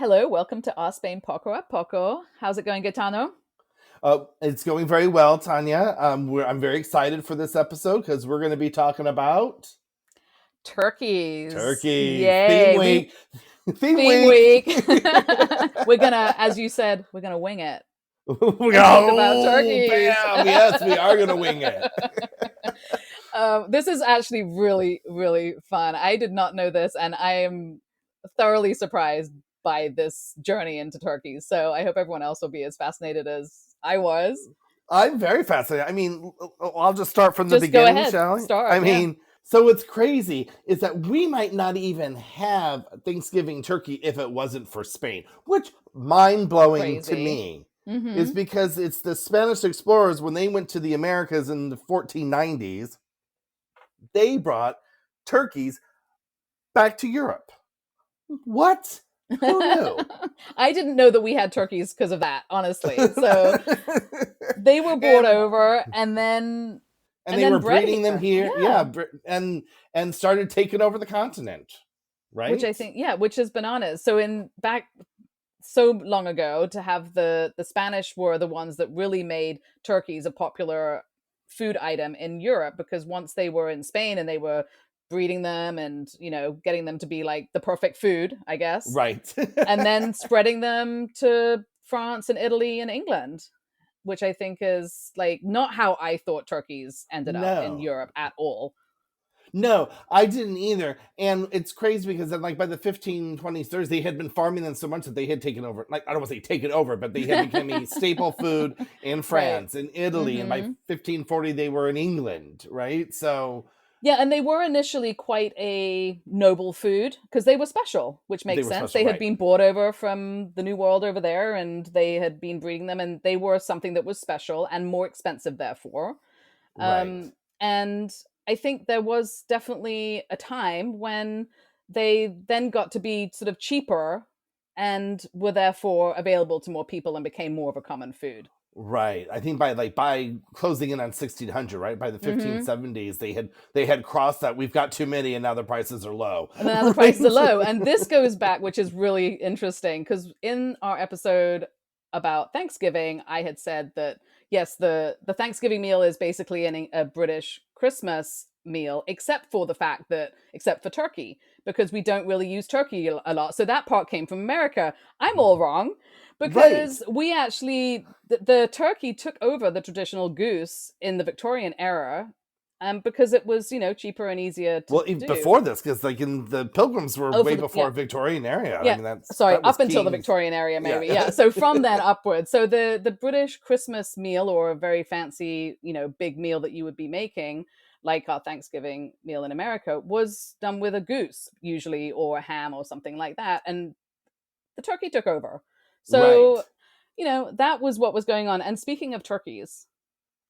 Hello, welcome to Our Spain Poco A Poco. How's it going, Gaetano? It's going very well, Tanya. I'm very excited for this episode because we're going to be talking about Turkeys. turkeys. Theme Yay. week. Theme Theme week. week. We're gonna, as you said, we're gonna wing it and talk about Oh, turkeys. bam. Yes, we are going to wing it. This is actually really, really fun. I did not know this, and I am thoroughly surprised by this journey into turkeys. So I hope everyone else will be as fascinated as I was. I'm very fascinated. I mean, I'll just start from the Just go beginning, ahead, shall we? start. I Yeah. mean, so what's crazy is that we might not even have Thanksgiving turkey if it wasn't for Spain, which mind-blowing to Crazy. me Mm-hmm. is because it's the Spanish explorers when they went to the Americas in the 1490s, they brought turkeys back to Europe. What? Who knew? I didn't know that we had turkeys because of that, honestly. So they were brought and over and and and they then were bred breeding them here. here, yeah, Yeah. and started taking over the continent, Which I right? think, yeah, which is bananas. So in back so long ago to have the Spanish were the ones that really made turkeys a popular food item in Europe because once they were in Spain and they were breeding them and, getting them to be like the perfect food, I guess, Right. and then spreading them to France and Italy and England, which I think is like not how I thought turkeys ended up in No. Europe at all. No, I didn't either. And it's crazy because then, like, by the 1520s, 30s, they had been farming them so much that they had taken over, like, I don't want to say taken over, but they had become a staple food in Right. France and Italy. And by Hmm. 1540, they were in England, right? So Yeah, and they were initially quite a noble food because they were special, which they makes were sense. special, They had right? been brought over from the New World over there and they had been breeding them, and they were something that was special and more expensive, therefore. Right. Um, and I think there was definitely a time when they then got to be sort of cheaper and were therefore available to more people and became more of a common food. Right. I think by closing in on 1600, right? By the Hmm. 1570s, they had crossed that we've got too many and now the prices are low. And then now the prices are Right? low. And this goes back, which is really interesting, because in our episode about Thanksgiving, I had said that yes, the Thanksgiving meal is basically a British Christmas meal, except for the fact that except for turkey, because we don't really use turkey a lot. So that part came from America. I'm all wrong Right. because we actually the turkey took over the traditional goose in the Victorian era, because it was cheaper and easier to Well, even do. before this, because like in the Pilgrims were Oh, way for the yeah, before Victorian area. I yeah. mean, Sorry, that was up until the kings. Victorian area, Yeah. maybe. Yeah. So from then upwards, so the British Christmas meal or a very fancy, big meal that you would be making, like our Thanksgiving meal in America, was done with a goose usually or a ham or something like that, and the turkey took over. Right. So, that was what was going on. And speaking of turkeys,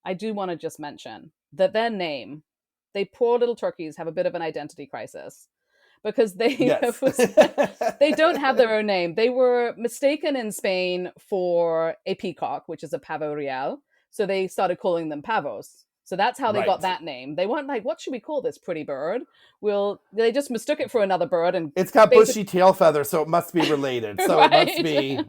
I do want to just mention that their name, they poor little turkeys have a bit of an identity crisis because they Yes. they don't have their own name. They were mistaken in Spain for a peacock, which is a pavo real. So they started calling them pavos. So that's how they got Right. that name. They weren't like, what should we call this pretty bird? They just mistook it for another bird and It's got basically, bushy tail feathers, so it must be related. So it must right? be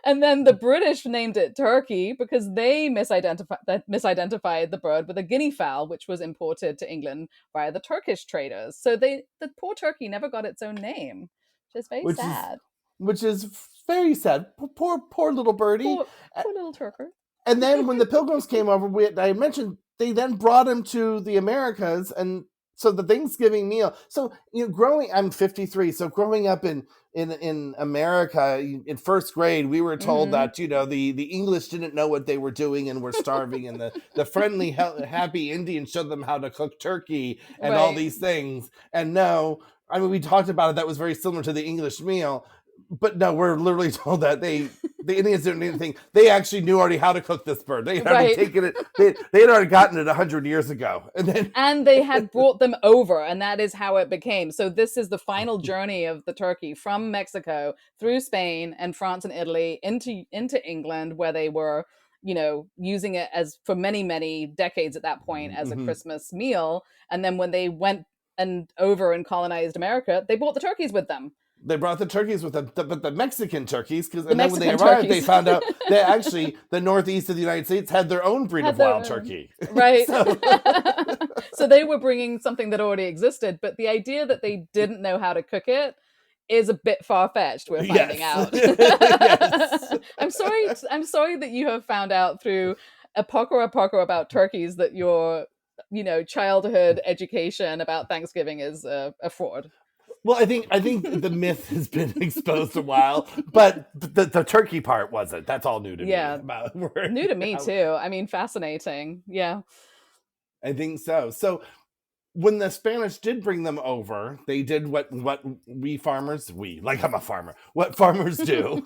And then the British named it turkey because they misidentified the bird with a guinea fowl, which was imported to England via the Turkish traders. So the poor turkey never got its own name, which is very which is sad. which is very sad. Poor little birdie. Poor poor little turker. And then when the Pilgrims came over, I mentioned they then brought him to the Americas, and so the Thanksgiving meal. So growing, I'm 53, so growing up in America in first grade, we were told Hmm. that the English didn't know what they were doing and were starving, and the friendly happy Indians showed them how to cook turkey and all Right. these things. And no, I mean we talked about it. That was very similar to the English meal, but no, we're literally told that the Indians didn't do anything. They actually knew already how to cook this bird. They had already Right. taken it. They had already gotten it 100 years ago, and then And they had brought them over, and that is how it became. So this is the final journey of the turkey from Mexico through Spain and France and Italy into England, where they were, using it as for many, many decades at that point as a Mhm. Christmas meal. And then when they went and over and colonized America, they brought the turkeys with them. They brought the turkeys with them, but the Mexican turkeys, The and then when they Mexican arrived, they turkeys. found out that actually the northeast of the United States had their own breed Had of their wild own. turkey. Right. So, So they were bringing something that already existed, but the idea that they didn't know how to cook it is a bit far-fetched, we're finding yes, out. yes. I'm sorry that you have found out through a Poco A Poco about turkeys that your childhood education about Thanksgiving is a fraud. Well, I think the myth has been exposed a while, but the turkey part wasn't. That's all new to me. Yeah, About new to me how, too. I mean, fascinating. Yeah. I think so. So when the Spanish did bring them over, they did what we farmers, like I'm a farmer, what farmers do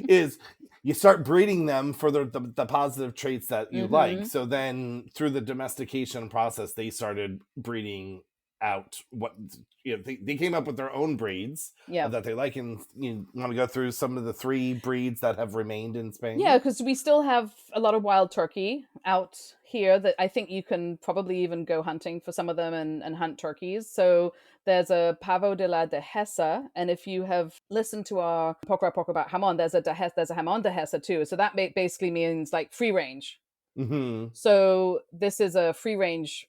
is you start breeding them for the positive traits that you like. Mhm. So then through the domestication process, they started breeding out what they came up with their own breeds Yeah. that they like. And you want to go through some of the 3 breeds that have remained in Yeah, Spain? because we still have a lot of wild turkey out here that I think you can probably even go hunting for some of them and hunt turkeys. So there's a pavo de la dehesa, and if you have listened to our poco a poco about jamon, there's a jamon dehesa too. So that basically means like free range. Hmm. So this is a free range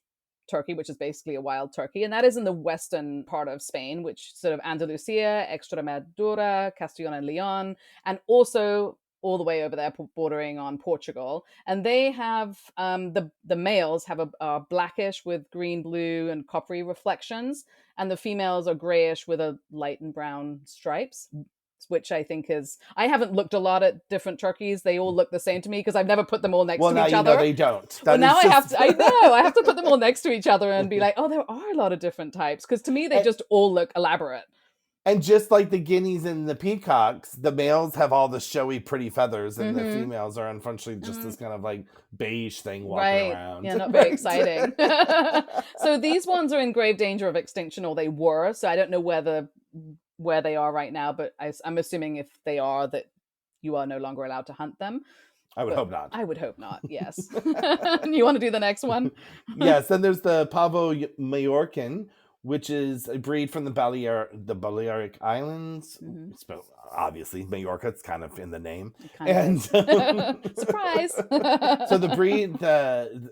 turkey, which is basically a wild turkey, and that is in the western part of Spain, which sort of Andalusia, Extremadura, Castilla and Leon, and also all the way over there bordering on Portugal. And they have the males have are blackish with green, blue, and coppery reflections, and the females are grayish with a light and brown stripes, which I think is, I haven't looked a lot at different turkeys. They all look the same to me because I've never put them all next Well, to now each you know other. they don't. Well, That now is I have just to, I know, I have to put them all next to each other and be like, oh, there are a lot of different types. Because to me, they and, just all look elaborate. and just like the guineas and the peacocks, the males have all the showy, pretty feathers, and the Mm-hmm. females are unfortunately just this kind of like beige thing walking Right. around. Yeah, not very Right? exciting. So these ones are in grave danger of extinction, or they were. So I don't know where they are right now, but I'm assuming if they are, that you are no longer allowed to hunt them. I would But hope not. I would hope not. Yes. You want to do the next one? Yes, then there's the Pavo Majorcan, which is a breed from the Balearic Islands. Hmm. Obviously, Majorca, it's kind of in the name. It kind of And is. Surprise. so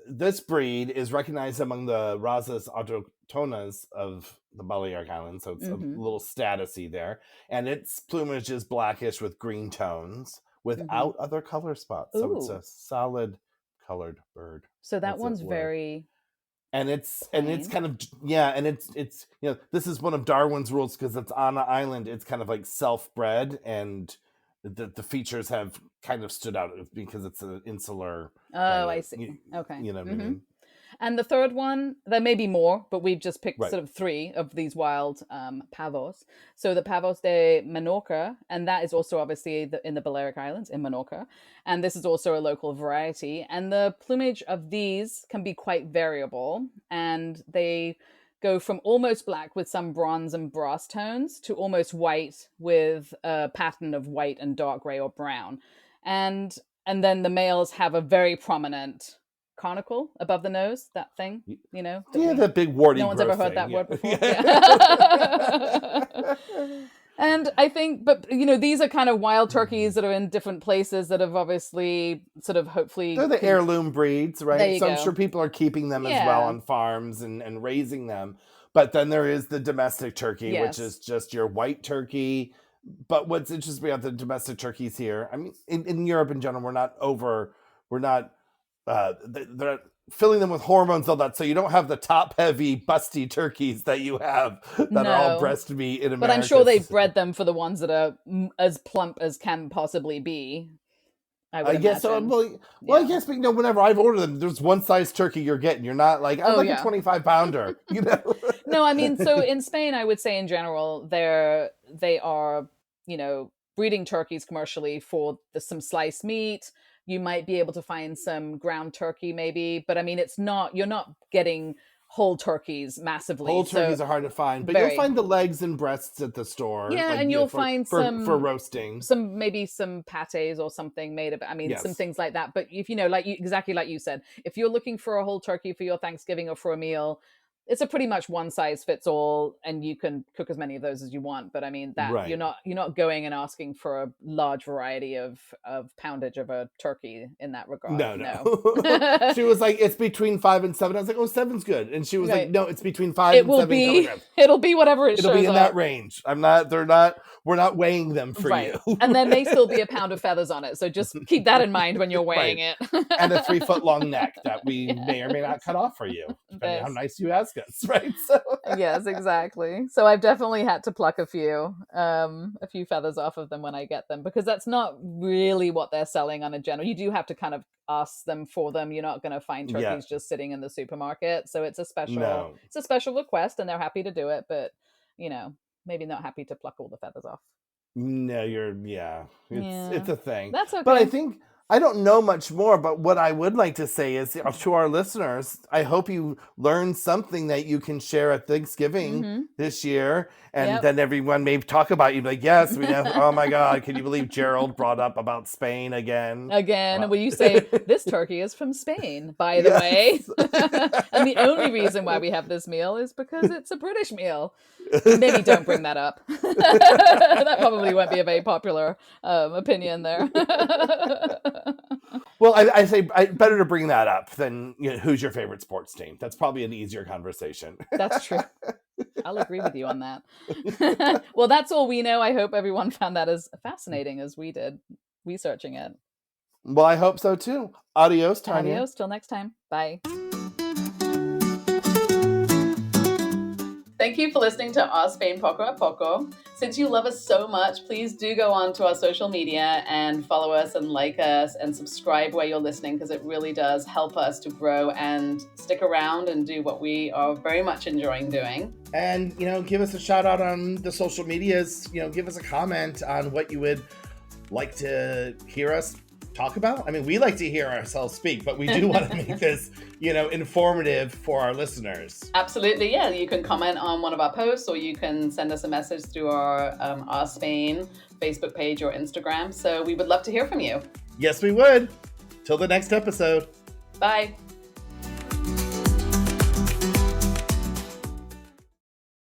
this breed is recognized among the razas autochtonas of the Balearic Islands, so it's a Hmm. little statusy there. And its plumage is blackish with green tones Hmm. without other color spots. So it's Ooh. a solid colored bird, So that as it one's were. very And it's plain. kind of, yeah, and it's this is one of Darwin's rules because it's on an island. It's kind of like self-bred, and the features have kind of stood out because it's an insular kind Oh, I of, see. Okay. you know what I Hmm. mean? And the third one, there may be more, but we've just picked Right. sort of 3 of these wild pavos. So the pavos de Menorca, and that is also obviously in the Balearic Islands in Menorca. And this is also a local variety. And the plumage of these can be quite variable. And they go from almost black with some bronze and brass tones to almost white with a pattern of white and dark gray or brown. And and then the males have a very prominent conical above the nose, that thing, that Yeah, that big warty no one's ever growth heard thing. that Yeah. word before. Yeah. And I think, but these are kind of wild turkeys that are in different places that have obviously sort of They're hopefully the heirloom breeds, there right? you So I'm sure go. people are keeping them as well Yeah. on farms and raising them. But then there is the domestic turkey, which is Yes. just your white turkey. But what's interesting about the domestic turkeys here, I mean, in Europe in general, we're not, they're filling them with hormones, all that. So you don't have the top heavy, busty turkeys that you have that are all No. breast meat in But I'm sure America. they've bred them for the ones that are as plump as can possibly be, I would I guess so. imagine. Well, I Yeah. guess, but whenever I've ordered them, there's one size turkey you're getting. You're not like, I'd Oh, like a yeah. 25-pounder, you know? No, I mean, so in Spain, I would say in general, they are, breeding turkeys commercially for some sliced meat. You might be able to find some ground turkey, maybe, but I mean, you're not getting whole turkeys massively. Whole So turkeys are hard to find, but you'll very, find the legs and breasts at the store, yeah, like, and you'll find for roasting. maybe some pates or something made of, I mean, some Yes. things like that. But if exactly like you said, if you're looking for a whole turkey for your Thanksgiving or for a meal, it's a pretty much one size fits all, and you can cook as many of those as you want. But I mean that Right. you're not going and asking for a large variety of poundage of a turkey in that regard. No, No. no. She was like, it's between 5 and 7. I was like, oh, seven's good. And she was like, Right. no, it's between 5 and 7 kilograms. It'll be whatever it It'll be shows in up. that range. We're not weighing them for Right. you. And there may still be a pound of feathers on it. So just keep that in mind when you're weighing it. And a 3-foot long neck that we Yeah, may or may not cut off for you, depending on how This. nice you ask us, right? So Yes, exactly. So I've definitely had to pluck a few feathers off of them when I get them, because that's not really what they're selling on a general. You do have to kind of ask them for them. You're not going to find turkeys yeah, just sitting in the supermarket. So it's no. a special request, and they're happy to do it, but maybe not happy to pluck all the feathers off. No, Yeah. it's a thing. That's But I okay. think I don't know much more, but what I would like to say is to our listeners, I hope you learned something that you can share at Thanksgiving Mhm. this year, and Yep. then everyone may talk about you, like, yes, we know. Oh my God, can you believe Gerald brought up about Spain again? Again, Well, will you say, this turkey is from Spain, by the way? yes. And the only reason why we have this meal is because it's a British meal. Maybe don't bring that up. That probably won't be a very popular opinion there. Well, I say better to bring that up than who's your favorite sports team. That's probably an easier conversation. That's true. I'll agree with you on that. Well, that's all we know. I hope everyone found that as fascinating as we did researching it. Well, I hope so too. Adios, Tanya. Adios. Till next time. Bye. Thank you for listening to Our Spain Poco A Poco. Since you love us so much, please do go on to our social media and follow us and like us and subscribe where you're listening, because it really does help us to grow and stick around and do what we are very much enjoying doing. And, give us a shout out on the social medias. Give us a comment on what you would like to hear us talk about. I mean, we like to hear ourselves speak, but we do want to make this, informative for our listeners. Absolutely, yeah. You can comment on one of our posts, or you can send us a message through our Spain Facebook page or Instagram. So we would love to hear from you. Yes, we would. Till the next episode. Bye.